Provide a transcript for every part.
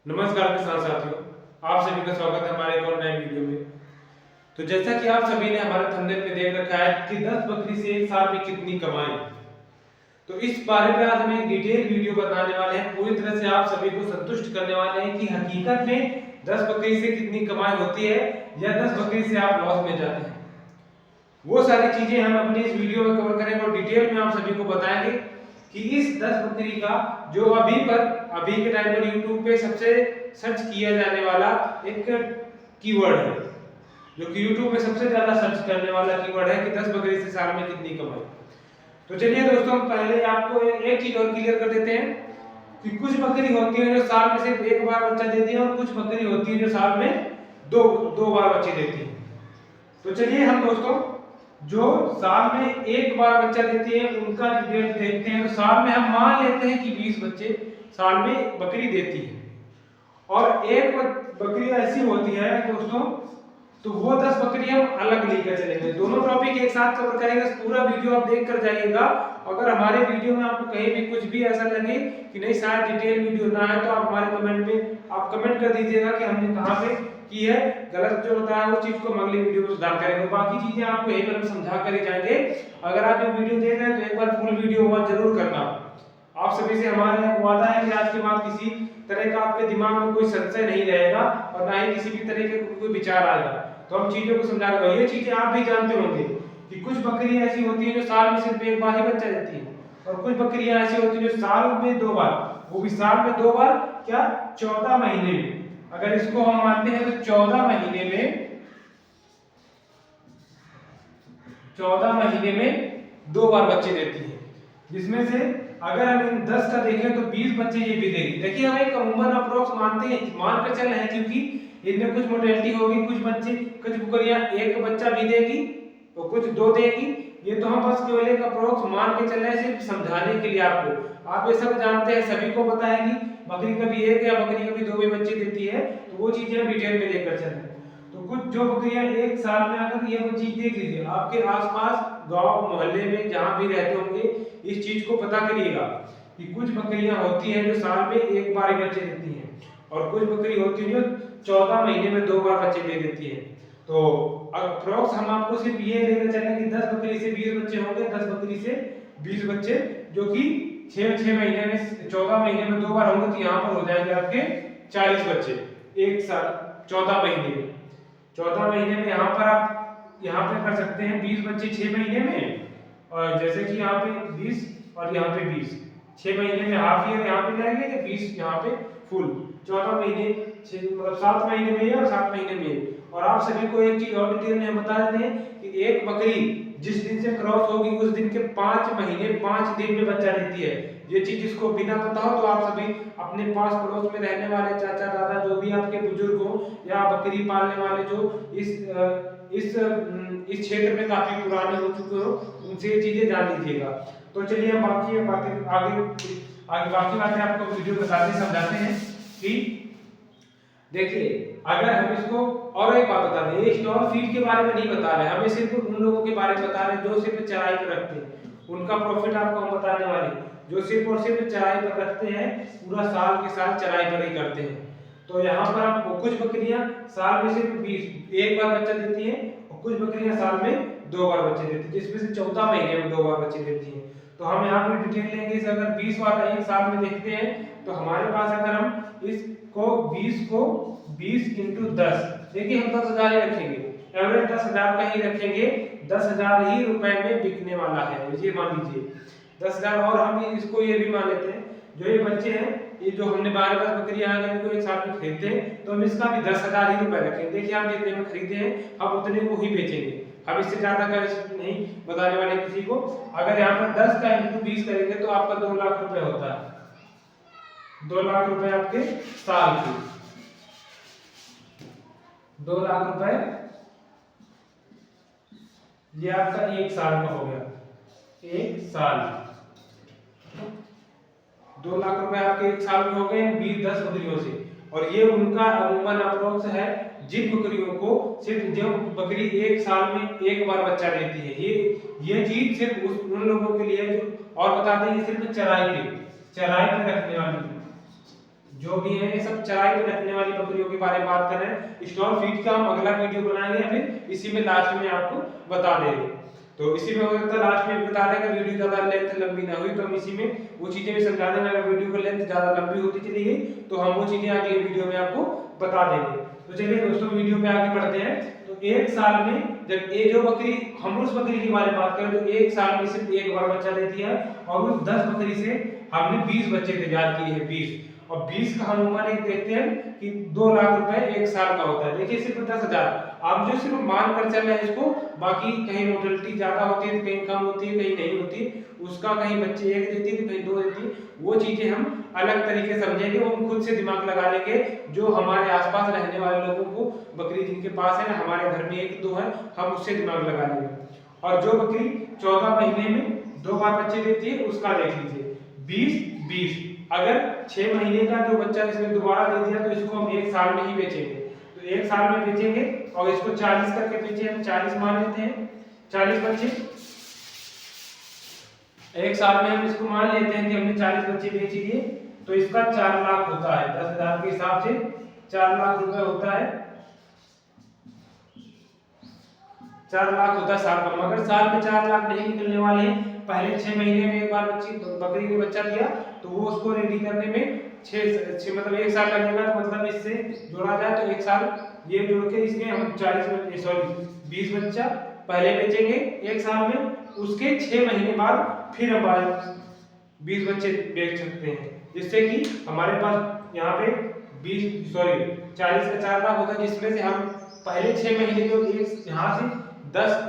नमस्कार किसान साथियों, आप सभी का स्वागत है हमारे एक और नए वीडियो में। तो जैसा कि आप सभी ने हमारे थंबनेल पे देख रखा है कि 10 बकरी से एक साल में कितनी कमाई, तो इस बारे में आज हम एक डिटेल वीडियो बनाने वाले हैं। पूरी तरह से आप सभी को संतुष्ट करने वाले हैं कि हकीकत में 10 बकरी से कितनी कमाई होती है या 10 बकरी से आप लॉस में जाते हैं। वो सारी चीजें हम अपनी इस वीडियो में कवर करेंगे और डिटेल में आप सभी को बताएंगे कि इस 10 बकरी का जो अभी के टाइम पर YouTube पे सबसे सर्च किया जाने वाला एक कीवर्ड है, जो कि YouTube में सबसे ज्यादा सर्च करने वाला कीवर्ड है कि 10 बकरी से साल में कितनी कमाई। तो चलिए दोस्तों, पहले आपको एक चीज और क्लियर कर देते हैं कि कुछ बकरी होती है जो साल में सिर्फ एक बार बच्चा देती है और कुछ बकरी होती है जो साल में दो बार बच्चे देती है। तो चलिए हम दोस्तों जो साल में एक बार बच्चा देती है उनका डिटेल देखते हैं। तो साल में हम मान लेते हैं कि 20 बच्चे साल में बकरी देती है और एक बकरी ऐसी होती है दोस्तों, तो वो 10 बकरी हम अलग लेकर चलेंगे। दोनों टॉपिक एक साथ कवर करेंगे, पूरा वीडियो आप देख कर जाइएगा। अगर हमारे वीडियो में आपको कहीं भी कुछ भी ऐसा लगे कि नहीं शायद डिटेल वीडियो ना है, तो आप हमारे कमेंट में आप कमेंट कर दीजिएगा कि हमने कहां पे की है गलत, जो बताया वो चीज को हम अगली वीडियो में सुधार करेंगे। बाकी चीजें आपको यहीं पर हम समझा कर ही जाएंगे। अगर आप ये वीडियो देख रहे हैं तो एक बार फुल वीडियो वॉच जरूर करना। आप सभी से हमारा वादा है कि आज के बाद किसी तरह का आपके दिमाग में कोई संशय नहीं रहेगा और ना ही किसी भी तरह के कोई विचार आएगा। तो हम चीजों को समझा रहे हैं। ये चीजें आप भी जानते होंगे कि कुछ बकरियां ऐसी होती हैं जो साल में सिर्फ एक बार ही बच्चा देती है और कुछ बकरियां ऐसी होती हैं जो साल में 2 बार, वो भी साल में 2 बार क्या 14 महीने में, अगर इसको हम मानते हैं तो 14 महीने में 2 बार बच्चे देती है। जिसमें से अगर हम इन 10 का देखें तो 20 बच्चे ये भी देगी। देखिए हम एक अमूमन अप्रोक्स मान कर चल रहे हैं, क्योंकि इनमें कुछ मोडेलिटी होगी, कुछ बकरियां एक बच्चा भी देगी और कुछ 2 देगी। ये तो हम बस केवल एक अप्रोक्स मान के चल रहे हैं, सिर्फ समझाने के लिए आपको। आप ये सब जानते हैं, सभी को पता है कि बकरी कभी एक या बकरी कभी 2 भी बच्चे देती है, तो वो चीजें डिटेल में लेकर चल रहे हैं। तो कुछ जो बकरियां एक साल में, अगर ये चीज देख लीजिए आपके आसपास गांव मोहल्ले में जहां भी रहते होंगे, इस चीज को पता करिएगा कि कुछ बकरियां होती हैं जो साल में एक बार ही बच्चे देती हैं और कुछ बकरी होती है जो 14 महीने में 2 बार बच्चे दे देती है। तो अप्रोक्स हम आपको सिर्फ ये लेकर चलें कि 10 बकरी से 20 बच्चे होंगे, 10 बकरी से 20 बच्चे, जो कि 6 महीने में 14 महीने में 2 बार होंगे, तो यहाँ पर हो जाएंगे आपके 40 बच्चे एक साल 14 महीने में। 14 महीने में यहाँ पर आप यहाँ पे कर सकते हैं 20 बच्चे 6 महीने में, और जैसे कि यहाँ पे 20 और यहाँ पे 20, 6 महीने में हाफ ईयर यहाँ पे लगेंगे तो 20 यहाँ पे फुल, 14 महीने मतलब 7 महीने में और 7 महीने में। और आप सभी को एक चीज और डिटेल में बता देते हैं कि एक बकरी जिस दिन से क्रॉस होगी उस दिन के 5 महीने 5 दिन में बच्चा देती है। ये चीज जिसको बिना पता हो तो आप सभी अपने पास पड़ोस में रहने वाले चाचा दादा, जो भी आपके बुजुर्ग हो या बकरी पालने वाले जो इस क्षेत्र में काफी पुराने हो चुके हो, उनसे ये चीजें जान लीजिएगा। तो चलिए हम बाकी बातें आगे बाकी बातें आपको वीडियो के साथ ही समझाते हैं कि देखिए, अगर हम इसको और एक बात बता दें, ये स्टॉल फीड के बारे में नहीं बता रहे, हमें सिर्फ उन लोगों के बारे में बता रहे हैं जो सिर्फ चराई पर रखते हैं। उनका प्रॉफिट आपको हम बताने वाले, जो सिर्फ और सिर्फ चराई पर रखते हैं, पूरा साल के साल चराई पर ही करते हैं। तो यहाँ पर आपको कुछ बकरियां साल में सिर्फ 20 एक बार बच्चा देती हैं और कुछ बकरियां साल में 2 बार बच्चे देती हैं, जिसमें से 14 महीने में 2 बार बच्चे देती हैं। तो हम यहाँ पे डिटेल लेंगे। इस अगर 20 बार एक साल में देखते हैं तो हमारे पास अगर हम इसको 20 को 20 × 10, देखिए हम 10,000 ही रखेंगे, एवरेज 10,000 का ही रखेंगे, 10,000 ही रुपए में बिकने वाला है, ये मान लीजिए 10,000। और हम इसको ये भी मान लेते हैं जो ये बच्चे हैं, ये जो हमने 12 बकरियां अगर इनको एक साथ में खरीदते हैं तो हम इसका भी 10,000 ही रुपए रखेंगे। देखिए हम जितने में खरीदे हैं हम उतने को ही बेचेंगे, हम इससे ज्यादा का नहीं बताने वाले किसी को। अगर यहाँ पर 10 का × 20 करेंगे तो आपका 2 लाख रुपए होता है, 2 लाख रुपए आपके साल के, 2 लाख रुपए ये आपका एक साल का हो गया, एक साल 2 लाख रुपए आपके एक साल में हो गए 10 बकरियों से। और ये उनका अमूमन अप्रोक्स है जिन बकरियों को सिर्फ जो बकरी एक साल में एक बार बच्चा देती है। ये चीज सिर्फ उन लोगों के लिए जो, और बता दें ये सिर्फ चराई पे रखने वाली जो भी है ये सब चराई पे रखने वाली बकरियों के बारे में बात कर रहे हैं। स्टॉल फीड का हम अगला वीडियो बनाएंगे, फिर इसी में लास्ट में आपको बता देंगे। तो इसी में हो सकता है लास्ट में बता देंगे, वीडियो ज्यादा लेंथ लंबी ना हुई तो हम इसी में वो चीजें भी समझा देंगे। अगर वीडियो की लेंथ ज्यादा लंबी होती चली गई तो हम वो चीजें अगले वीडियो में आपको बता देंगे। तो चलिए दोस्तों वीडियो पे आगे बढ़ते हैं। तो एक साल में जब ये जो बकरी, हम उस बकरी के बारे में बात करें तो एक साल में सिर्फ एक बार बच्चा देती है और उस 10 बकरी से हमने 20 बच्चे तैयार किए हैं। 20 और 20 का हम उम्र एक देखते हैं कि 2 लाख रुपए एक साल का होता है। देखिए सिर्फ 10,000 आप जो सिर्फ मान कर चल रहे हैं इसको, बाकी कहीं मोर्टेलिटी ज्यादा होती है, कहीं कम होती है, कहीं नहीं होती, उसका कहीं बच्चे एक देती है, कहीं 2 देती है, वो चीजें हम अलग तरीके समझेंगे, वो खुद से दिमाग लगा लेंगे। जो हमारे आसपास रहने वाले लोगों को बकरी जिनके पास है, हमारे घर में 1-2 है, हम उससे दिमाग लगा लेंगे। और जो बकरी 14 महीने में 2 बार बच्चे देती है उसका देख लीजिए 20-20। अगर 6 महीने का जो बच्चा इसमें दोबारा दे दिया तो इसको हम 1 साल में ही बेचेंगे। तो 1 साल में बेचेंगे और इसको 40 करके बेचे, हम 40 मान लेते हैं, 40 बच्चे 1 साल में हम इसको मान लेते हैं कि हमने 40 बच्चे बेच लिए, तो इसका 4 लाख होता है। 10,000 के हिसाब से 4 लाख रुपए होता है, 4 लाख होता है साल का। मगर साल में 4 लाख नहीं निकलने वाले हैं। पहले 6 महीने में एक बार बकरी ने बच्चा दिया तो वो उसको रेडी करने में 6 मतलब 1 साल लगेगा। तो मतलब इससे जोड़ा जाए तो 1 साल ये जोड़ के इसमें हम 20 बच्चा पहले बेचेंगे 1 साल में, उसके 6 महीने बाद फिर हम 20 बच्चे बेच सकते हैं, जिससे कि हमारे पास यहाँ पे 40 का 4 लाख होता है, जिसमें से हम पहले 6 महीने जो यहाँ से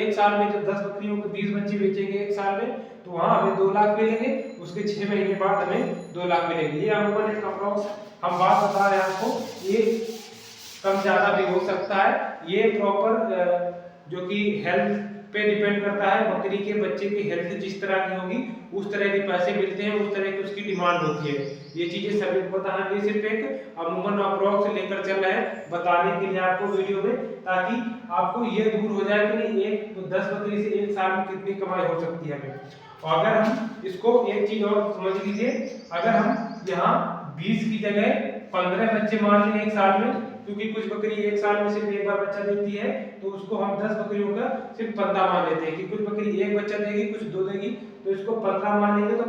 1 साल में जब 10 बकरियों को 20 बच्चे बेचेंगे 1 साल में तो वहाँ हमें 2 लाख मिलेंगे, उसके 6 महीने बाद हमें 2 लाख मिलेंगे। ये अमूमन एक अप्रोक्स हम बात बता रहे हैं आपको, ये कम ज्यादा भी हो सकता है। ये प्रॉपर जो कि हेल्थ पे डिपेंड करता है, बकरी के बच्चे की हेल्थ जिस तरह की होगी उस तरह के पैसे मिलते हैं, उस तरह की उसकी डिमांड होती है। ये चीजें सभी को पता है, ये सिर्फ एक अमूमन अप्रोक्स लेकर चल रहे हैं बताने के लिए आपको वीडियो में, ताकि आपको ये दूर हो जाए कि नहीं 10 बकरी से 1 साल में कितनी कमाई हो सकती है हमें। और अगर हम इसको एक चीज और समझ लीजिए, अगर हम यहाँ 20 की जगह 15 बच्चे मान लें 1 साल में, क्योंकि कुछ बकरी 1 साल में सिर्फ एक बार बच्चा देती है, तो उसको हम 10 बकरियों का सिर्फ 15 मान लेते हैं कि कुछ बकरी 1 बच्चा देगी, कुछ 2 देगी, तो इसको 15 मान लेंगे। तो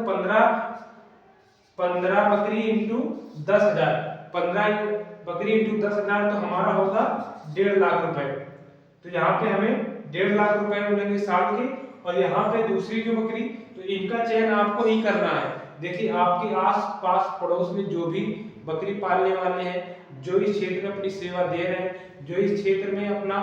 15 बकरी इंटू 10,000, 15 बकरी इंटू 10,000 तो हमारा होगा 1.5 लाख रुपए। तो यहाँ पे हमें 1.5 लाख रुपए मिलेंगे साल के। और यहाँ पे दूसरी जो बकरी, तो इनका चयन आपको ही करना है। देखिए आपके आस पास पड़ोस में जो भी बकरी पालने वाले हैं, जो इस क्षेत्र में अपनी सेवा दे रहे हैं, जो इस क्षेत्र में अपना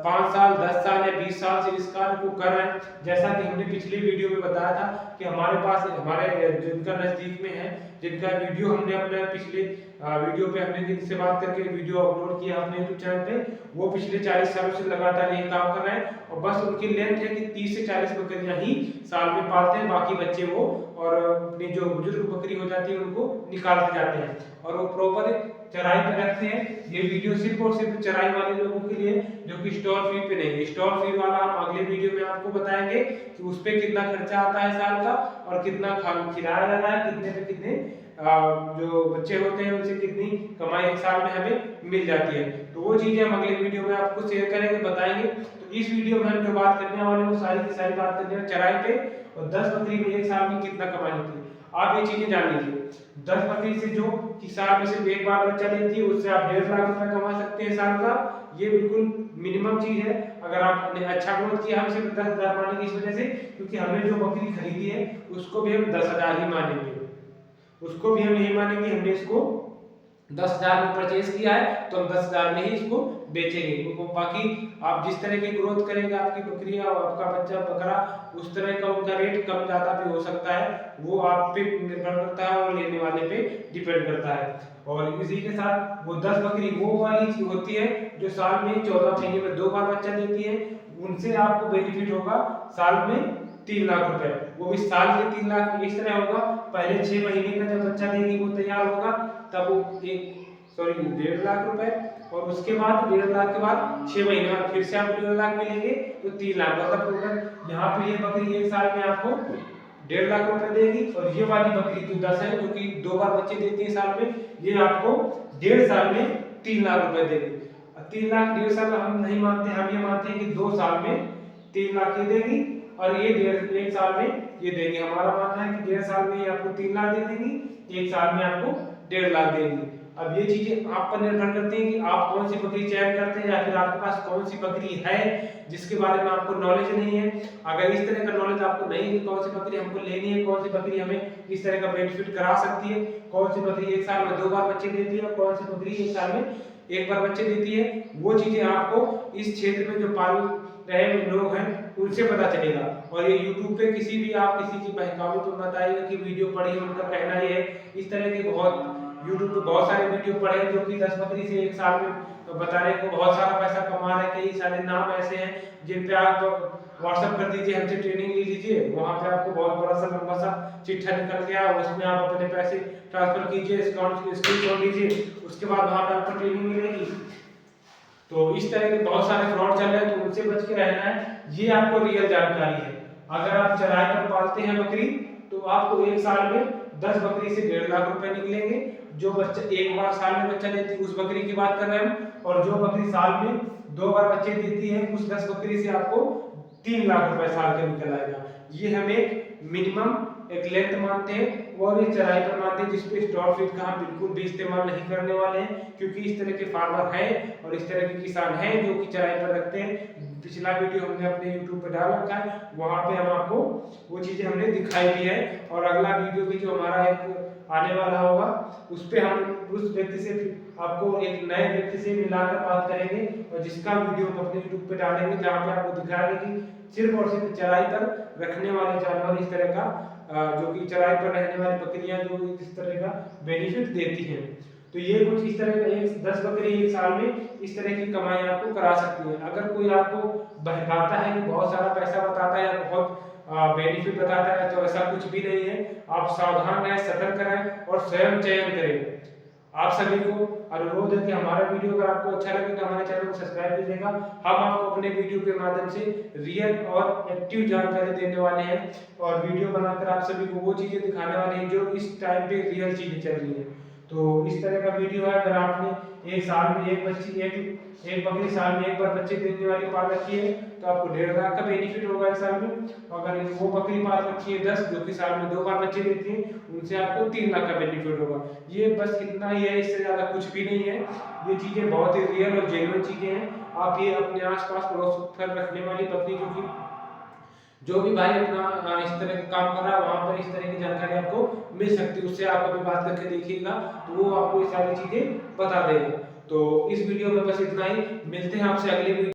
5 साल 10 साल या 20 साल से इस कार्य को कर रहे हैं, जैसा कि हमने पिछले वीडियो में बताया था कि हमारे पास हमारे जिनका नजदीक में है, जिनका वीडियो हमने अपने पिछले वीडियो पे हमने जिनसे बात करके वीडियो अपलोड किया अपने यूट्यूब चैनल पे, वो पिछले 40 सालों से लगातार यही काम कर रहे हैं। और बस उनकी लेंथ है कि 30 से 40 बकरियां ही साल में पालते हैं, बाकी बच्चे वो और अपनी जो बुजुर्ग बकरी हो जाती है उनको निकालते जाते हैं और वो प्रॉपर चराई पे रखते हैं। ये वीडियो सिर्फ और सिर्फ चराई वाले लोगों के लिए, जो कि स्टॉल फीड पे नहीं है। स्टॉल फीड वाला हम अगले वीडियो में आपको बताएंगे कि उस पे कितना खर्चा आता है साल का और कितना खिलाया जाता है, कितने पे कितने जो बच्चे होते हैं उनसे कितनी कमाई 1 साल में हमें मिल जाती है। तो वो चीजें हम अगले वीडियो में आपको शेयर करेंगे, बताएंगे। तो इस वीडियो में हम जो बात करने वाले हैं वो सारी की सारी बात करने वाले चराई पे और 10 बकरी में 1 साल में कितना कमाई होती है। आप ये चीजें जान लीजिए। 10 बकरी से जो कि साल में सिर्फ एक बार बच्चा देती है, उससे आप 1.5 लाख रुपए कमा सकते हैं साल का। ये बिल्कुल मिनिमम चीज है। अगर आपने अच्छा ग्रोथ किया, हम सिर्फ 10,000 मानेंगे इस वजह से क्योंकि हमने जो बकरी खरीदी है उसको भी हम 10,000 ही मानेंगे, उसको भी हम यही मानेंगे हमने इसको 10,000 में परचेज किया है तो हम 10,000 में ही इसको बेचेंगे। तो बाकी आप जिस तरह की ग्रोथ करेंगे आपकी बकरियां और आपका बच्चा बकरा, उस तरह का उनका रेट कम ज्यादा भी हो सकता है, वो आप पे निर्भर करता है और लेने वाले पे डिपेंड करता है। और इसी के साथ वो 10 बकरी वो वाली चीज होती है जो साल में 14 महीने में 2 बार बच्चा देती है, उनसे आपको बेनिफिट होगा साल में 3 लाख रुपए। वो भी साल के 3 लाख इस तरह होगा, पहले 6 महीने का जब बच्चा देगी वो तैयार होगा तब वो 1.5 लाख रुपए, और उसके बाद 1.5 लाख के बाद 6 महीने बाद फिर से आपको 1.5 लाख मिलेंगे, तो 3 लाख। मतलब टोटल यहाँ पे ये बकरी 1 साल में आपको 1.5 लाख रुपए देगी। और ये वाली बकरी जो 10 है, जो कि 2 बार बच्चे देती है साल में, ये आपको 1.5 साल में 3 लाख रुपए देगी। 3 लाख 1.5 साल हम नहीं मानते, हम ये मानते हैं कि 2 साल में 3 लाख ये देगी और ये 1 साल में ये देगी। हमारा मानना है कि 1.5 साल में ये आपको 3 लाख दे देगी, 1 साल में आपको 1.5 लाख देगी। अब ये चीजें आप पर निर्भर करती हैं कि आप कौन सी बकरी चयन करते हैं या फिर आपके पास कौन सी बकरी है जिसके बारे में आपको नॉलेज नहीं है। अगर इस तरह का नॉलेज आपको नहीं है कि कौन सी बकरी हमको लेनी है, कौन सी बकरी हमें इस तरह का बेनिफिट करा सकती है, कौन सी बकरी 1 साल में 2 बार बच्चे देती है और कौन सी बकरी 1 साल में 1 बार बच्चे देती है, वो चीजें आपको इस क्षेत्र में जो पाल रहे लोग हैं उनसे पता चलेगा। और ये YouTube पे किसी भी आप किसी की बहकावे तो मत आइएगा कि वीडियो पढ़ी, उनका कहना ये है। इस तरह के बहुत YouTube पे बहुत सारे वीडियो पढ़े हैं जो कि 10 बकरी से 1 साल में बताने को बहुत सारा पैसा कमा रहे हैं। कई सारे नाम ऐसे हैं जिन पे आप व्हाट्सएप कर दीजिए, हमसे ट्रेनिंग ले लीजिए, वहां पे आपको बहुत बड़ा सा लंबा सा चिट्ठा निकल गया, उसमें आप अपने पैसे ट्रांसफर कीजिए, अकाउंट स्क्रीनशॉट लीजिए, उसके बाद वहां पे आपको ट्रेनिंग मिलेगी। तो इस तरह के बहुत सारे फ्रॉड चल रहे हैं, तो उनसे बच के रहना है। ये आपको रियल जानकारी है। अगर आप चराई पर पालते हैं बकरी तो आपको 1 साल में 10 बकरी से 1.5 लाख रुपए निकलेंगे। जो बच्चा 1 बार साल में बच्चा देती है उस बकरी की बात कर रहे हैं हम, और जो बकरी साल में 2 बार बच्चे देती है उस 10 बकरी से आपको 3 लाख रुपए साल के निकल आएगा। ये हम एक मिनिमम एक लेंथ मानते हैं और ये चराई पर मानते हैं, जिसपे स्टॉक फीड का हम बिल्कुल भी इस्तेमाल नहीं करने वाले हैं, क्योंकि इस तरह के फार्मर हैं और इस तरह के किसान हैं जो कि चराई पर रखते हैं। पिछला वीडियो हमने अपने YouTube पे डाल रखा है, वहां पे हम आपको वो चीजें हमने दिखाई भी है। और अगला वीडियो भी जो हमारा एक आने वाला होगा उस पे हम उस व्यक्ति से आपको एक नए व्यक्ति से मिलाकर बात करेंगे और जिसका वीडियो हम अपने YouTube पे डालेंगे, जहाँ पे आपको दिखाएंगे कि सिर्फ और सिर्फ चराई पर रखने वाले जानवर इस तरह का जो कि चराई पर रहने वाली बकरियां जो इस तरह का बेनिफिट देती हैं। तो ये कुछ इस तरह का 10 बकरी 1 साल में इस तरह की कमाई आपको करा सकती है। अगर कोई आपको बहकाता है कि बहुत सारा पैसा बताता है या बहुत बेनिफिट बताता है, तो ऐसा कुछ भी नहीं है। आप सावधान रहें, सतर्क रहें और स्वयं चयन करें। आप सभी को अनुरोध है कि हमारा वीडियो अगर आपको अच्छा लगे तो हमारे चैनल को सब्सक्राइब कीजिएगा। हम आपको अपने वीडियो के माध्यम से रियल और एक्टिव जानकारी देने वाले हैं और वीडियो बनाकर आप सभी को वो चीजें दिखाने वाले हैं जो इस टाइम पे रियल चीजें चल रही है। तो इस तरह का वीडियो है। अगर आपने 1 साल में एक बकरी साल में 1 बार बच्चे देने वाली पाल रखी है तो आपको 1.5 लाख का बेनिफिट होगा 1 साल में। अगर वो बकरी पाल रखी है 10 जो कि साल में 2 बार बच्चे देती है, उनसे आपको 3 लाख का बेनिफिट होगा। ये बस इतना ही है, इससे ज्यादा कुछ भी नहीं है। ये चीजें बहुत ही रियल और जेन्युइन चीजें हैं। आप ये अपने आसपास पड़ोस पर रखने वाली बकरी जो भी भाई अपना इस तरह का काम कर रहा है वहां पर इस तरह की जानकारी आपको मिल सकती है। उससे आप कभी बात करके देखिएगा तो वो आपको ये सारी चीजें बता देगा। तो इस वीडियो में बस इतना ही, मिलते हैं आपसे अगले वीडियो।